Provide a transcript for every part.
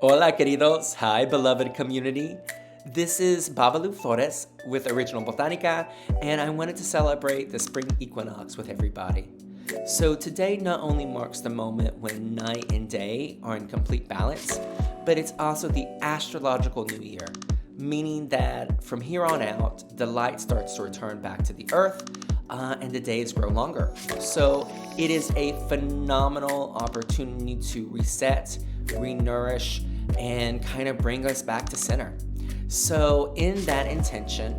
Hola, queridos. Hi, beloved community. This is Baba Lou Florez with Original Botanica, and I wanted to celebrate the Spring Equinox with everybody. So today not only marks the moment when night and day are in complete balance, but it's also the astrological new year, meaning that from here on out, the light starts to return back to the earth, and the days grow longer. So it is a phenomenal opportunity to reset, re-nourish, and kind of bring us back to center. So in that intention,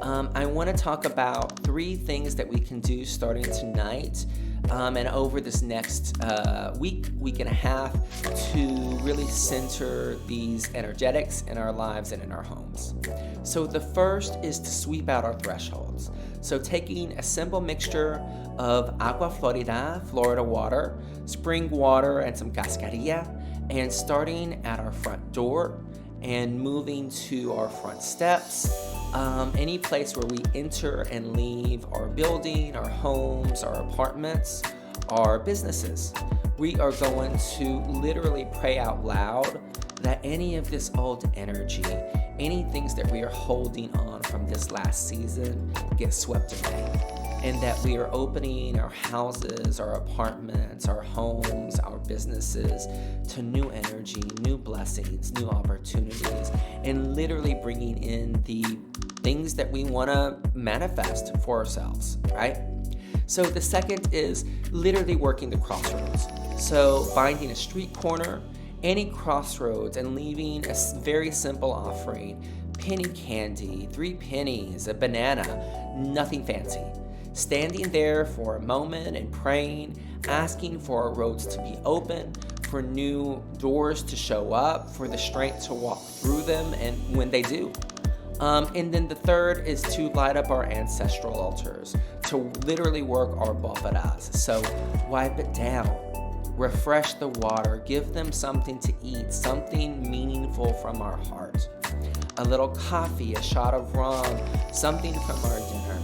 I want to talk about 3 things that we can do starting tonight and over this next week and a half to really center these energetics in our lives and in our homes. So the first is to sweep out our thresholds. So taking a simple mixture of agua Florida water, spring water, and some cascarilla, and starting at our front door and moving to our front steps, any place where we enter and leave our building, our homes, our apartments, our businesses. We are going to literally pray out loud that any of this old energy, any things that we are holding on from this last season get swept away. And that we are opening our houses, our apartments, our homes, our businesses to new energy, new blessings, new opportunities, and literally bringing in the things that we want to manifest for ourselves, right? So the second is literally working the crossroads. So finding a street corner, any crossroads, and leaving a very simple offering, penny candy, 3 pennies, a banana, nothing fancy. Standing there for a moment and praying, asking for our roads to be open, for new doors to show up, for the strength to walk through them, and when they do. And then the third is to light up our ancestral altars, to literally work our bóvedas. So wipe it down, refresh the water, give them something to eat, something meaningful from our heart. A little coffee, a shot of rum, something from our dinner.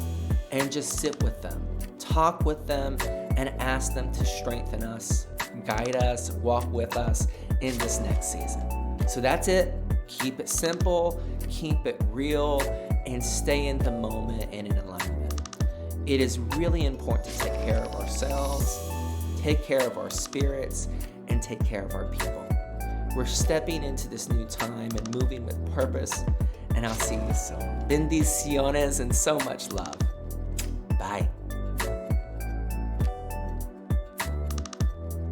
And just sit with them, talk with them, and ask them to strengthen us, guide us, walk with us in this next season. So that's it. Keep it simple, keep it real, and stay in the moment and in alignment. It is really important to take care of ourselves, take care of our spirits, and take care of our people. We're stepping into this new time and moving with purpose, and I'll see you soon. Bendiciones and so much love. Bye.